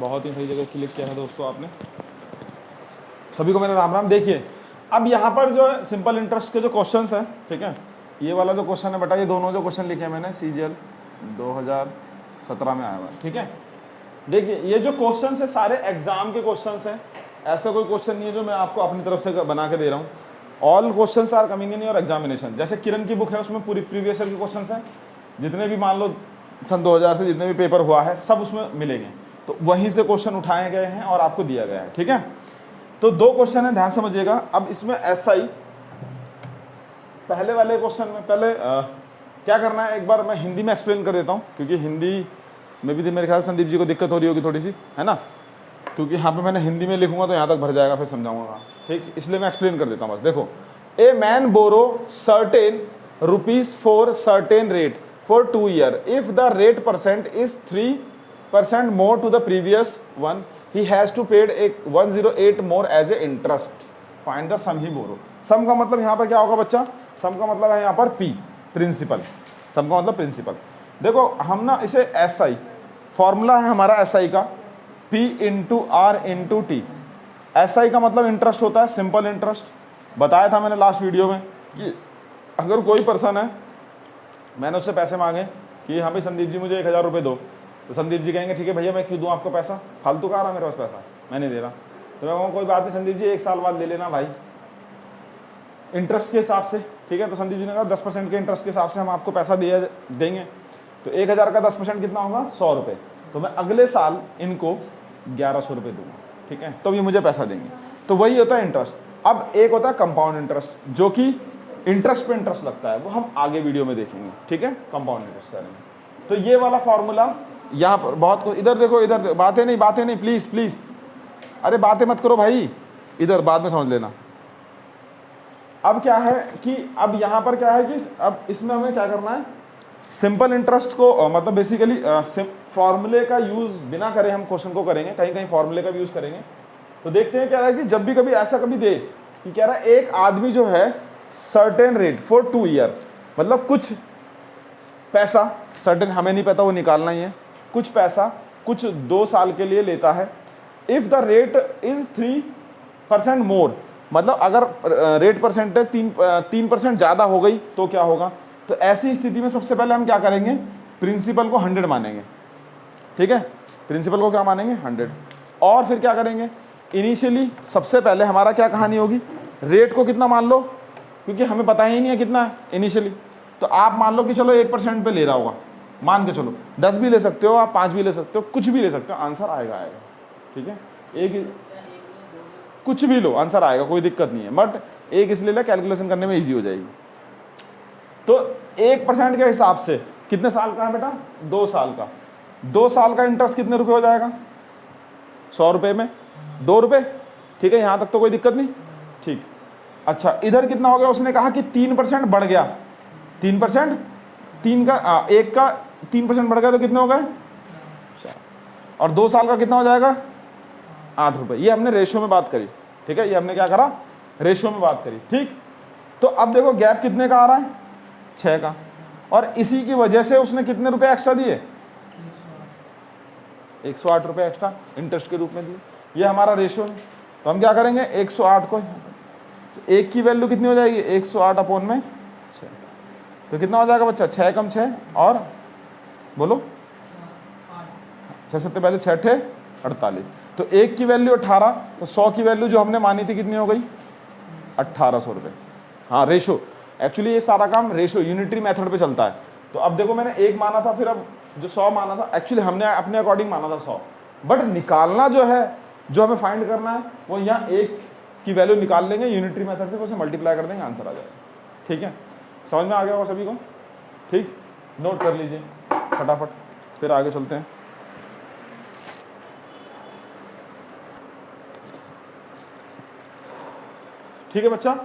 बहुत ही सही जगह क्लिक किया है दोस्तों आपने। सभी को मेरा राम राम। देखिए अब यहाँ पर जो है सिंपल इंटरेस्ट के जो क्वेश्चंस हैं, ठीक है, ये वाला जो क्वेश्चन है बेटा, ये दोनों जो क्वेश्चन लिखे हैं मैंने CGL 2017 में आया हुआ है, ठीक है। देखिए ये जो क्वेश्चंस है सारे एग्जाम के क्वेश्चंस हैं, ऐसा कोई क्वेश्चन नहीं है जो मैं आपको अपनी तरफ से बना के दे रहा हूँ। All questions are coming in your examination. जैसे किरण की बुक है उसमें पूरी प्रीवियस ईयर के क्वेश्चंस हैं, जितने भी मान लो सन 2000 से जितने भी पेपर हुआ है सब उसमें मिलेंगे, तो वहीं से क्वेश्चन उठाए गए हैं और आपको दिया गया है, ठीक है। तो दो क्वेश्चन है, ध्यान समझिएगा। अब इसमें SI पहले वाले क्वेश्चन में पहले क्या करना है, एक बार मैं हिंदी में एक्सप्लेन कर देता हूँ, क्योंकि हिंदी में भी मेरे ख्याल संदीप जी को दिक्कत हो रही होगी थोड़ी सी, है ना, क्योंकि यहाँ पे मैंने हिंदी में लिखूंगा तो यहाँ तक भर जाएगा, फिर समझाऊंगा, ठीक, इसलिए मैं एक्सप्लेन कर देता हूँ बस। देखो, a man borrow certain rupees for certain rate for 2 years, if the rate percent is 3% more to the previous one, he has to paid 108 more as a interest, find the sum he borrow। सम का मतलब यहाँ पर क्या होगा बच्चा, सम का मतलब है यहाँ पर P, प्रिंसिपल, सम का मतलब प्रिंसिपल। देखो हम ना इसे SI, फॉर्मूला है हमारा SI का P into R into T. SI का मतलब इंटरेस्ट होता है, सिंपल इंटरेस्ट, बताया था मैंने लास्ट वीडियो में कि अगर कोई पर्सन है, मैंने उससे पैसे मांगे कि हाँ भाई संदीप जी मुझे 1000 रुपये दो, तो संदीप जी कहेंगे ठीक है भैया मैं क्यों दूँ आपको पैसा, फालतू का आ रहा मेरे पास पैसा, मैं नहीं दे रहा। तो मैं कहूँगा कोई बात नहीं संदीप जी 1 साल बाद ले लेना भाई, इंटरेस्ट के हिसाब से, ठीक है। तो संदीप जी ने कहा 10% के इंटरेस्ट के हिसाब से हम आपको पैसा देंगे। तो 1000 का 10% कितना होगा, 100 रुपये। तो मैं अगले साल इनको 1100 रुपये दूंगा, ठीक है, तो ये मुझे पैसा देंगे। तो वही होता है इंटरेस्ट। अब एक होता है कंपाउंड इंटरेस्ट, जो कि इंटरेस्ट पे इंटरेस्ट लगता है, वो हम आगे वीडियो में देखेंगे, ठीक है, कंपाउंड इंटरेस्ट करेंगे। तो ये वाला फॉर्मूला यहाँ पर बहुत को, इधर देखो, इधर बातें नहीं प्लीज प्लीज, अरे बातें मत करो भाई, इधर बाद में समझ लेना। अब क्या है कि अब यहाँ पर क्या है कि अब इसमें हमें क्या करना है, सिंपल इंटरेस्ट को मतलब बेसिकली फॉर्मूले का यूज बिना करे हम क्वेश्चन को करेंगे, कहीं कहीं फॉर्मूले का भी यूज करेंगे। तो देखते हैं क्या है कि जब भी कभी ऐसा कभी दे कि कह रहा है एक आदमी जो है सर्टेन रेट फॉर 2 years, मतलब कुछ पैसा, सर्टेन हमें नहीं पता, वो निकालना ही है, कुछ पैसा कुछ 2 साल के लिए लेता है। इफ द रेट इज 3% मोर, मतलब अगर रेट परसेंट है 3% ज़्यादा हो गई तो क्या होगा। तो ऐसी स्थिति में सबसे पहले हम क्या करेंगे, प्रिंसिपल को 100 मानेंगे, ठीक है, प्रिंसिपल को क्या मानेंगे 100। और फिर क्या करेंगे, इनिशियली सबसे पहले हमारा क्या कहानी होगी, रेट को कितना मान लो, क्योंकि हमें पता ही नहीं है कितना है इनिशियली। तो आप मान लो कि चलो 1% पे ले रहा होगा, मान के चलो 10 भी ले सकते हो आप, 5 भी ले सकते हो, कुछ भी ले सकते हो, आंसर आएगा, ठीक है। एक कुछ भी लो आंसर आएगा, कोई दिक्कत नहीं है, बट एक इसलिए ले कैलकुलेशन करने में इजी हो जाएगी। तो 1% के हिसाब से कितने साल का है बेटा, 2 साल का, 2 साल का इंटरेस्ट कितने रुपए हो जाएगा, 100 रुपये में 2 रुपये, ठीक है, यहाँ तक तो कोई दिक्कत नहीं, ठीक। अच्छा इधर कितना हो गया, उसने कहा कि 3% बढ़ गया, 3%, 3 का 1 का 3% बढ़ गया तो कितने हो गए, और 2 साल का कितना हो जाएगा 8 रुपये। ये हमने रेशियो में बात करी, ठीक है, ये हमने क्या करा, रेशियो में बात करी, ठीक। तो अब देखो गैप कितने का आ रहा है, 6 का, और इसी की वजह से उसने कितने रुपए एक्स्ट्रा दिए, 108 रुपये एक्स्ट्रा इंटरेस्ट के रूप में दिए। ये हमारा रेशियो है। तो हम क्या करेंगे, 108 को, एक की वैल्यू कितनी हो जाएगी, 108 अपॉन में 6, तो कितना हो जाएगा बच्चा, 6 कम 6 और बोलो 6 सत्ते पहले 6 थे 48, तो 1 की वैल्यू 18, तो 100 की वैल्यू जो हमने मानी थी कितनी हो गई, 1800 रुपये। हाँ रेशो, एक्चुअली ये सारा काम रेशो यूनिटरी मेथड पे चलता है। तो अब देखो मैंने 1 माना था, फिर अब जो 100 माना था, एक्चुअली हमने अपने अकॉर्डिंग माना था 100, बट निकालना जो है, जो हमें फाइंड करना है वो यहाँ 1 की वैल्यू निकाल लेंगे यूनिटरी मेथड से, उसे मल्टीप्लाई कर देंगे, आंसर आ जाएगा, ठीक है। समझ में आ गया होगा सभी को, ठीक, नोट कर लीजिए फटाफट, फिर आगे चलते हैं। ठीक है बच्चा,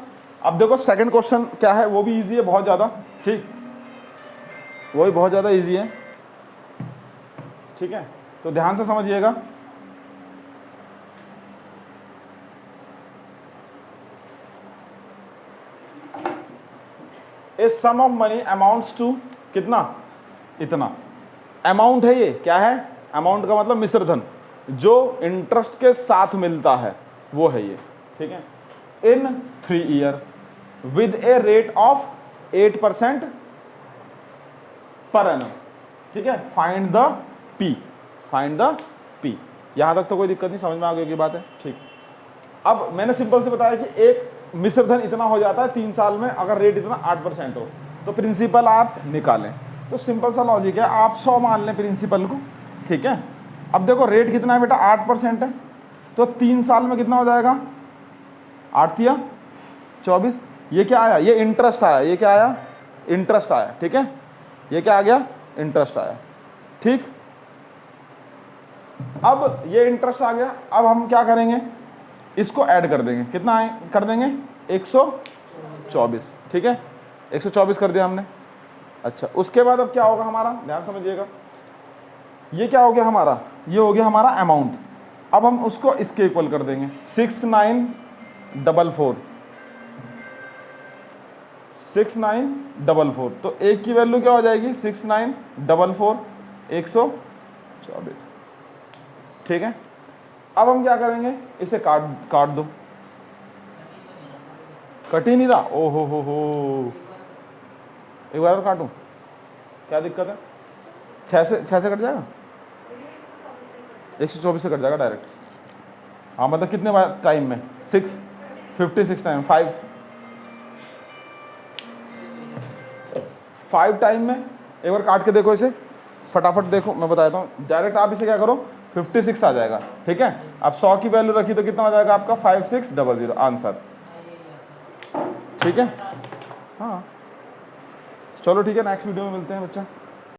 अब देखो सेकंड क्वेश्चन क्या है, वो भी इजी है बहुत ज़्यादा, ठीक, वो भी बहुत ज़्यादा इजी है, ठीक है, तो ध्यान से समझिएगा। ए सम ऑफ मनी अमाउंट्स टू, कितना, इतना अमाउंट है, ये क्या है, अमाउंट का मतलब मिश्र धन, जो इंटरेस्ट के साथ मिलता है वो है ये, ठीक है। इन 3 year with a rate of 8% per annum, ठीक है। Find the P, find the P. यहां तक तो कोई दिक्कत नहीं, समझ में आ गई की बात है, ठीक। अब मैंने सिंपल से बताया कि एक मिश्र धन इतना हो जाता है 3 साल में अगर रेट इतना 8% हो, तो प्रिंसिपल आप निकालें। तो सिंपल सा लॉजिक है, आप 100 मान लें प्रिंसिपल को, ठीक है। अब देखो रेट कितना है बेटा, 8% है, तो 3 साल में कितना हो जाएगा, 8 या 24। ये क्या आया, ये इंटरेस्ट आया, ये क्या आया, इंटरेस्ट आया, ठीक है। ये क्या आ गया, इंटरेस्ट आया, ठीक। अब ये इंटरेस्ट आ गया, अब हम क्या करेंगे, इसको ऐड कर देंगे, कितना आए कर देंगे, 124, ठीक है। 124 कर दिया हमने। अच्छा, उसके बाद अब क्या होगा हमारा, ध्यान समझिएगा, ये क्या हो गया हमारा, ये हो गया हमारा अमाउंट। अब हम उसको इसके इक्वल कर देंगे, 6944, 6944। तो एक की वैल्यू क्या हो जाएगी, 6944, 124, ठीक है। अब हम क्या करेंगे, इसे काट दो, कट ही नहीं रहा, ओ हो, एक बार और काटूं, क्या दिक्कत है, 6 से कट जाएगा, 124 से कट जाएगा डायरेक्ट। हाँ मतलब कितने टाइम में, 56 टाइम, 5 टाइम में। एक बार काट के देखो इसे, फटाफट देखो, मैं बताता हूँ डायरेक्ट। आप इसे क्या करो, 56 आ जाएगा, ठीक है। अब 100 की वैल्यू रखी तो कितना हो जाएगा आपका, 5600 आंसर, ठीक है। हाँ चलो ठीक है, नेक्स्ट वीडियो में मिलते हैं बच्चा।